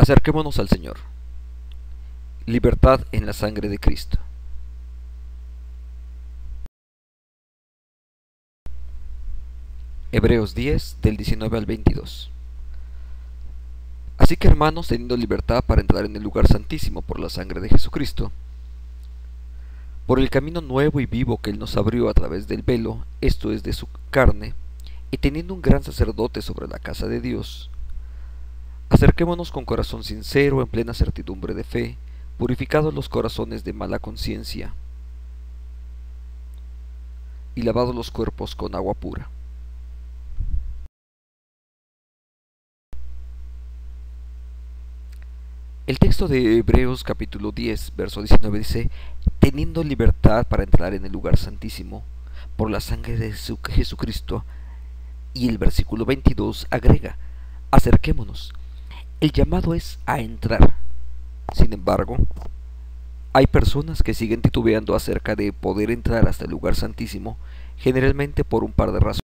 Acerquémonos al Señor. Libertad en la sangre de Cristo. Hebreos 10, del 19 al 22. Así que, hermanos, teniendo libertad para entrar en el lugar santísimo por la sangre de Jesucristo, por el camino nuevo y vivo que Él nos abrió a través del velo, esto es de su carne, y teniendo un gran sacerdote sobre la casa de Dios, acerquémonos con corazón sincero en plena certidumbre de fe, purificados los corazones de mala conciencia, y lavados los cuerpos con agua pura. El texto de Hebreos capítulo 10, verso 19 dice, teniendo libertad para entrar en el lugar santísimo por la sangre de Jesucristo, y el versículo 22 agrega, acerquémonos. El llamado es a entrar. Sin embargo, hay personas que siguen titubeando acerca de poder entrar hasta el lugar santísimo, generalmente por un par de razones.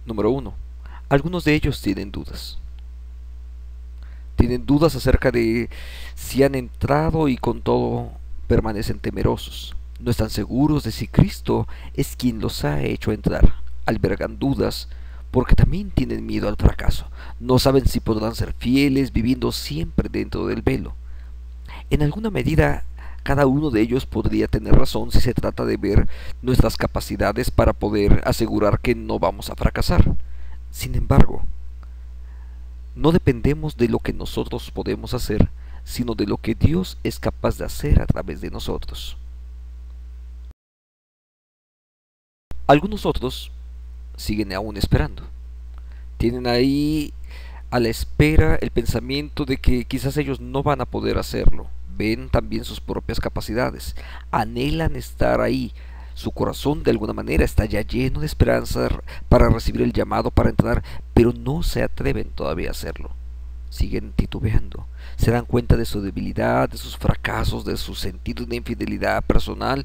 Número 1. Algunos de ellos tienen dudas. Tienen dudas acerca de si han entrado y con todo permanecen temerosos. No están seguros de si Cristo es quien los ha hecho entrar. Albergan dudas porque también tienen miedo al fracaso. No saben si podrán ser fieles viviendo siempre dentro del velo. En alguna medida, cada uno de ellos podría tener razón si se trata de ver nuestras capacidades para poder asegurar que no vamos a fracasar. Sin embargo, no dependemos de lo que nosotros podemos hacer, sino de lo que Dios es capaz de hacer a través de nosotros. Algunos otros siguen aún esperando. Tienen ahí a la espera el pensamiento de que quizás ellos no van a poder hacerlo. Ven también sus propias capacidades. Anhelan estar ahí. Su corazón de alguna manera está ya lleno de esperanza para recibir el llamado para entrar, pero no se atreven todavía a hacerlo. Siguen titubeando. Se dan cuenta de su debilidad, de sus fracasos, de su sentido de infidelidad personal,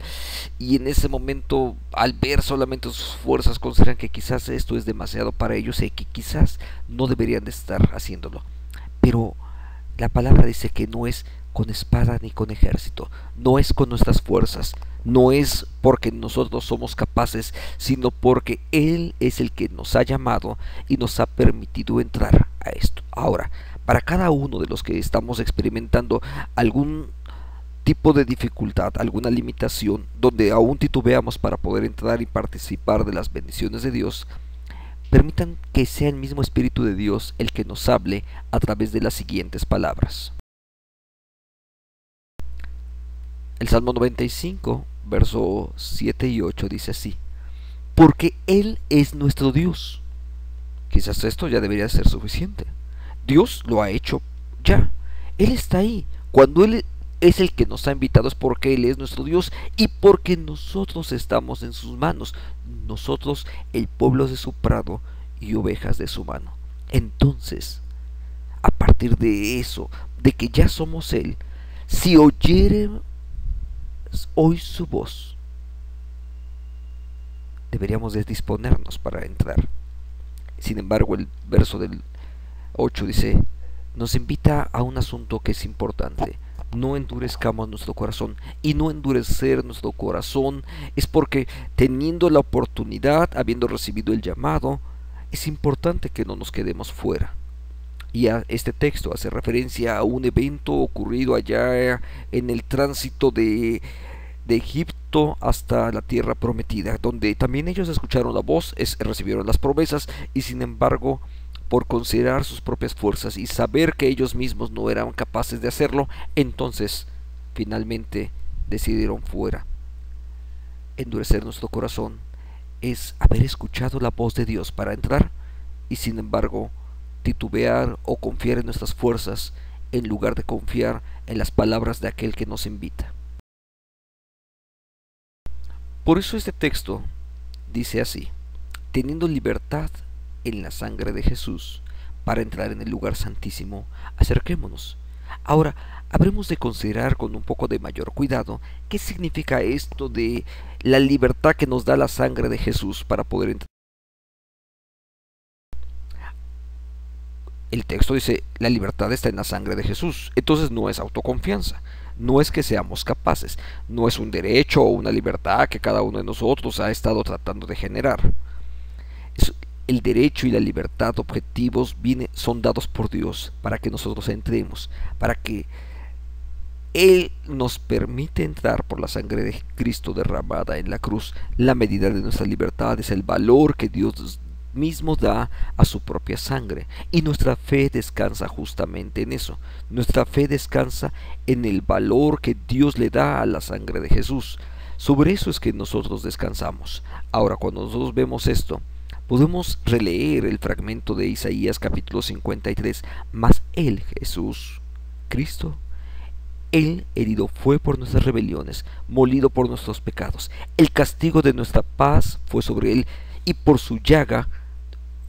y en ese momento, al ver solamente sus fuerzas, consideran que quizás esto es demasiado para ellos y que quizás no deberían de estar haciéndolo. Pero la palabra dice que no es con espada ni con ejército, no es con nuestras fuerzas, no es porque nosotros somos capaces, sino porque Él es el que nos ha llamado y nos ha permitido entrar a esto. Ahora, para cada uno de los que estamos experimentando algún tipo de dificultad, alguna limitación, donde aún titubeamos para poder entrar y participar de las bendiciones de Dios, permitan que sea el mismo Espíritu de Dios el que nos hable a través de las siguientes palabras. El Salmo 95, versos 7 y 8 dice así, porque Él es nuestro Dios. Quizás esto ya debería ser suficiente. Dios lo ha hecho ya. Él está ahí. Cuando Él es el que nos ha invitado es porque Él es nuestro Dios y porque nosotros estamos en sus manos. Nosotros, el pueblo de su prado y ovejas de su mano. Entonces, a partir de eso, de que ya somos Él, si oyeren hoy su voz, deberíamos de disponernos para entrar. Sin embargo, el verso del 8 dice, nos invita a un asunto que es importante. No endurezcamos nuestro corazón. Y no endurecer nuestro corazón es porque teniendo la oportunidad, habiendo recibido el llamado, es importante que no nos quedemos fuera. Y este texto hace referencia a un evento ocurrido allá en el tránsito de Egipto hasta la tierra prometida, donde también ellos escucharon la voz, recibieron las promesas y sin embargo, por considerar sus propias fuerzas y saber que ellos mismos no eran capaces de hacerlo, entonces finalmente decidieron fuera. Endurecer nuestro corazón es haber escuchado la voz de Dios para entrar y sin embargo titubear o confiar en nuestras fuerzas en lugar de confiar en las palabras de aquel que nos invita. Por eso este texto dice así, teniendo libertad en la sangre de Jesús para entrar en el lugar santísimo, acerquémonos. Ahora, habremos de considerar con un poco de mayor cuidado qué significa esto de la libertad que nos da la sangre de Jesús para poder entrar. el texto dice, la libertad está en la sangre de Jesús. Entonces no es autoconfianza, no es que seamos capaces, no es un derecho o una libertad que cada uno de nosotros ha estado tratando de generar. El derecho y la libertad objetivos son dados por Dios para que nosotros entremos, para que Él nos permite entrar por la sangre de Cristo derramada en la cruz. La medida de nuestra libertad es el valor que Dios mismo da a su propia sangre, y nuestra fe descansa justamente en eso. Nuestra fe descansa en el valor que Dios le da a la sangre de Jesús. Sobre eso es que nosotros descansamos. Ahora, cuando nosotros vemos esto, podemos releer el fragmento de Isaías capítulo 53. Mas Él, Jesús, Cristo, Él herido fue por nuestras rebeliones, molido por nuestros pecados. El castigo de nuestra paz fue sobre Él, y por su llaga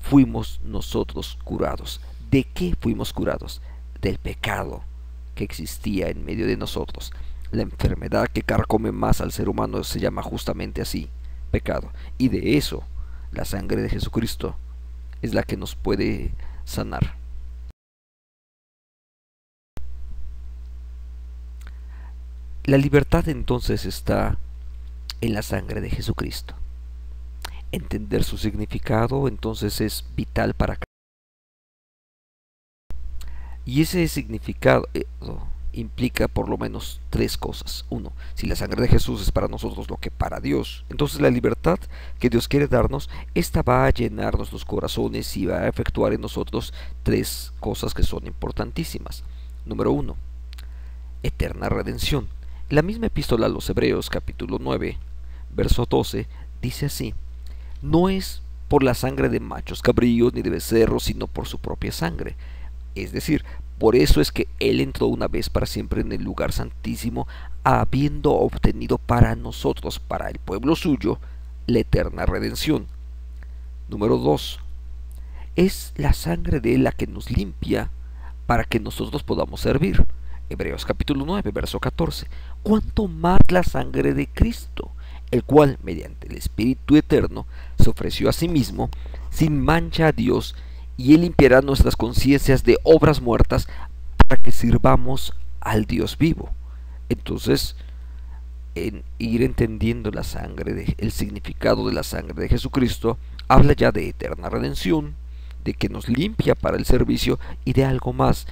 fuimos nosotros curados. ¿De qué fuimos curados? Del pecado que existía en medio de nosotros. La enfermedad que carcome más al ser humano se llama justamente así, pecado. Y de eso, la sangre de Jesucristo es la que nos puede sanar. La libertad entonces está en la sangre de Jesucristo. Entender su significado entonces es vital para cada. Y ese significado implica por lo menos tres cosas. Uno, si la sangre de Jesús es para nosotros lo que para Dios, entonces la libertad que Dios quiere darnos, esta va a llenar nuestros corazones y va a efectuar en nosotros tres cosas que son importantísimas. Número uno, eterna redención. La misma epístola a los Hebreos capítulo 9, verso 12, dice así: no es por la sangre de machos cabríos ni de becerros, sino por su propia sangre. Es decir, por eso es que Él entró una vez para siempre en el lugar santísimo, habiendo obtenido para nosotros, para el pueblo suyo, la eterna redención. Número 2. Es la sangre de Él la que nos limpia para que nosotros podamos servir. Hebreos capítulo 9, verso 14. ¿Cuánto más la sangre de Cristo, el cual, mediante el Espíritu Eterno, se ofreció a sí mismo, sin mancha a Dios, y Él limpiará nuestras conciencias de obras muertas para que sirvamos al Dios vivo? Entonces, en ir entendiendo el significado de la sangre de Jesucristo, habla ya de eterna redención, de que nos limpia para el servicio, y de algo más,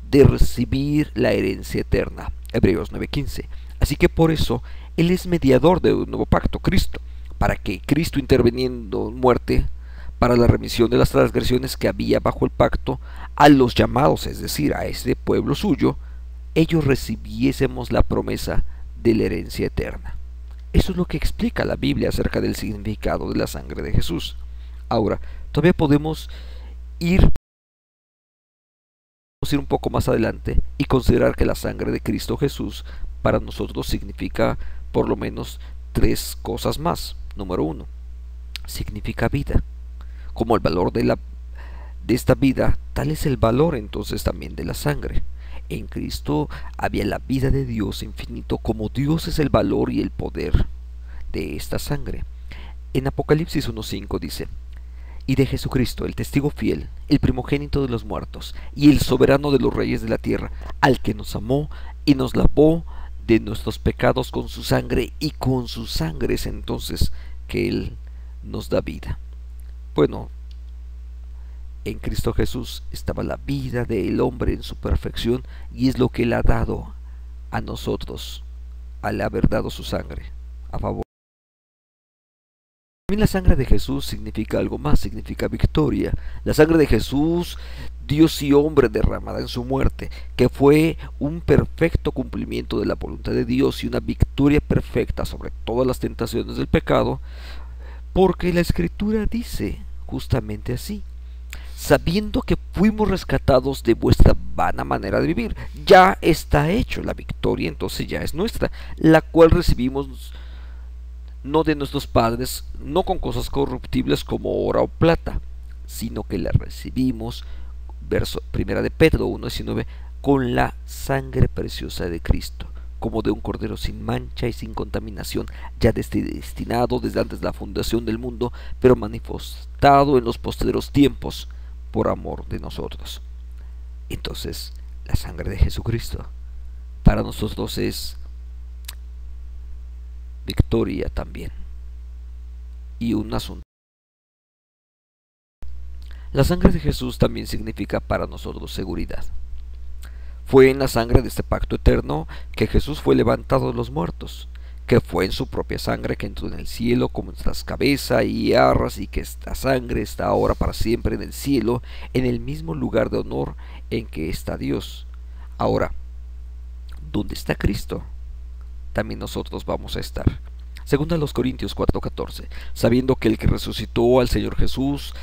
de recibir la herencia eterna. Hebreos 9:15. Así que por eso Él es mediador de un nuevo pacto, Cristo, para que Cristo, interviniendo en muerte para la remisión de las transgresiones que había bajo el pacto, a los llamados, es decir, a ese pueblo suyo, ellos recibiésemos la promesa de la herencia eterna. Eso es lo que explica la Biblia acerca del significado de la sangre de Jesús. Ahora, todavía podemos ir un poco más adelante y considerar que la sangre de Cristo Jesús para nosotros significa por lo menos tres cosas más. Número uno, significa vida. Como el valor de esta vida, tal es el valor entonces también de la sangre. En Cristo había la vida de Dios infinito, como Dios es el valor y el poder de esta sangre. En Apocalipsis 1:5 dice: y de Jesucristo, el testigo fiel, el primogénito de los muertos, y el soberano de los reyes de la tierra, al que nos amó y nos lavó de nuestros pecados con su sangre, y con su sangre es entonces que Él nos da vida. Bueno, en Cristo Jesús estaba la vida del hombre en su perfección, y es lo que Él ha dado a nosotros al haber dado su sangre a favor. También la sangre de Jesús significa algo más, significa victoria. La sangre de Jesús, Dios y hombre, derramada en su muerte, que fue un perfecto cumplimiento de la voluntad de Dios y una victoria perfecta sobre todas las tentaciones del pecado, porque la Escritura dice justamente así: sabiendo que fuimos rescatados de vuestra vana manera de vivir, ya está hecho, la victoria entonces ya es nuestra, la cual recibimos no de nuestros padres, no con cosas corruptibles como oro o plata, sino que la recibimos, verso 1 de Pedro 1:19, con la sangre preciosa de Cristo, como de un cordero sin mancha y sin contaminación, ya destinado desde antes de la fundación del mundo, pero manifestado en los postreros tiempos por amor de nosotros. Entonces, la sangre de Jesucristo para nosotros es victoria también. Y un asunto. La sangre de Jesús también significa para nosotros seguridad. Fue en la sangre de este pacto eterno que Jesús fue levantado de los muertos, que fue en su propia sangre que entró en el cielo como nuestras cabezas y arras, y que esta sangre está ahora para siempre en el cielo, en el mismo lugar de honor en que está Dios. Ahora, ¿dónde está Cristo? También nosotros vamos a estar. Según a los Corintios 4:14, sabiendo que el que resucitó al Señor Jesús,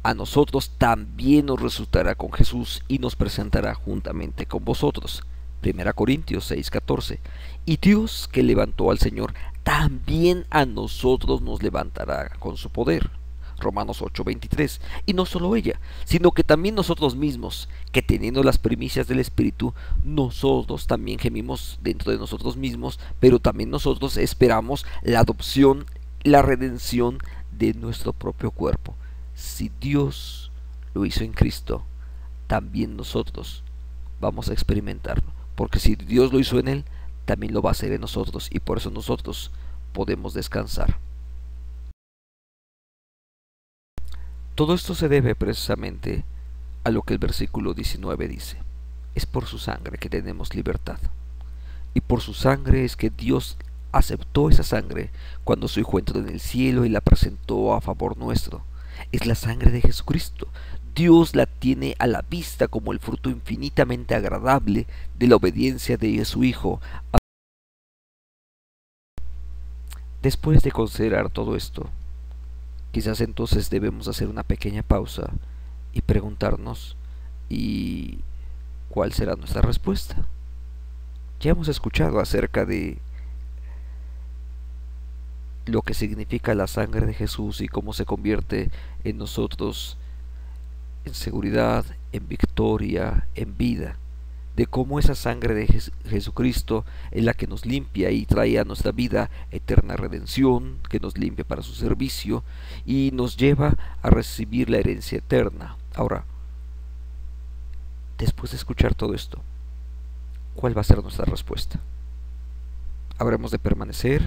a nosotros también nos resucitará con Jesús y nos presentará juntamente con vosotros. 1 Corintios 6:14. Y Dios que levantó al Señor, también a nosotros nos levantará con su poder. Romanos 8:23. Y no solo ella, sino que también nosotros mismos, que teniendo las primicias del Espíritu, nosotros también gemimos dentro de nosotros mismos, pero también nosotros esperamos la adopción, la redención de nuestro propio cuerpo. Si Dios lo hizo en Cristo, también nosotros vamos a experimentarlo. Porque si Dios lo hizo en Él, también lo va a hacer en nosotros, y por eso nosotros podemos descansar. Todo esto se debe precisamente a lo que el versículo 19 dice. Es por su sangre que tenemos libertad. Y por su sangre es que Dios aceptó esa sangre cuando su Hijo entró en el cielo y la presentó a favor nuestro. Es la sangre de Jesucristo. Dios la tiene a la vista como el fruto infinitamente agradable de la obediencia de su Hijo. Después de considerar todo esto, quizás entonces debemos hacer una pequeña pausa y preguntarnos, ¿y cuál será nuestra respuesta? Ya hemos escuchado acerca de lo que significa la sangre de Jesús y cómo se convierte en nosotros en seguridad, en victoria, en vida, de cómo esa sangre de Jesucristo es la que nos limpia y trae a nuestra vida eterna redención, que nos limpia para su servicio y nos lleva a recibir la herencia eterna. Ahora, después de escuchar todo esto, ¿cuál va a ser nuestra respuesta? ¿Habremos de permanecer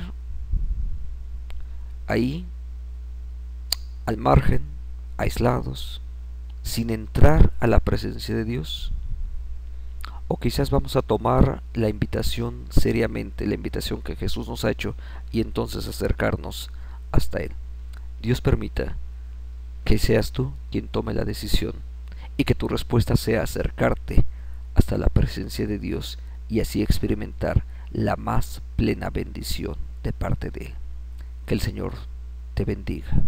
ahí, al margen, aislados, sin entrar a la presencia de Dios? O quizás vamos a tomar la invitación seriamente, la invitación que Jesús nos ha hecho, y entonces acercarnos hasta Él. Dios permita que seas tú quien tome la decisión y que tu respuesta sea acercarte hasta la presencia de Dios y así experimentar la más plena bendición de parte de Él. Que el Señor te bendiga.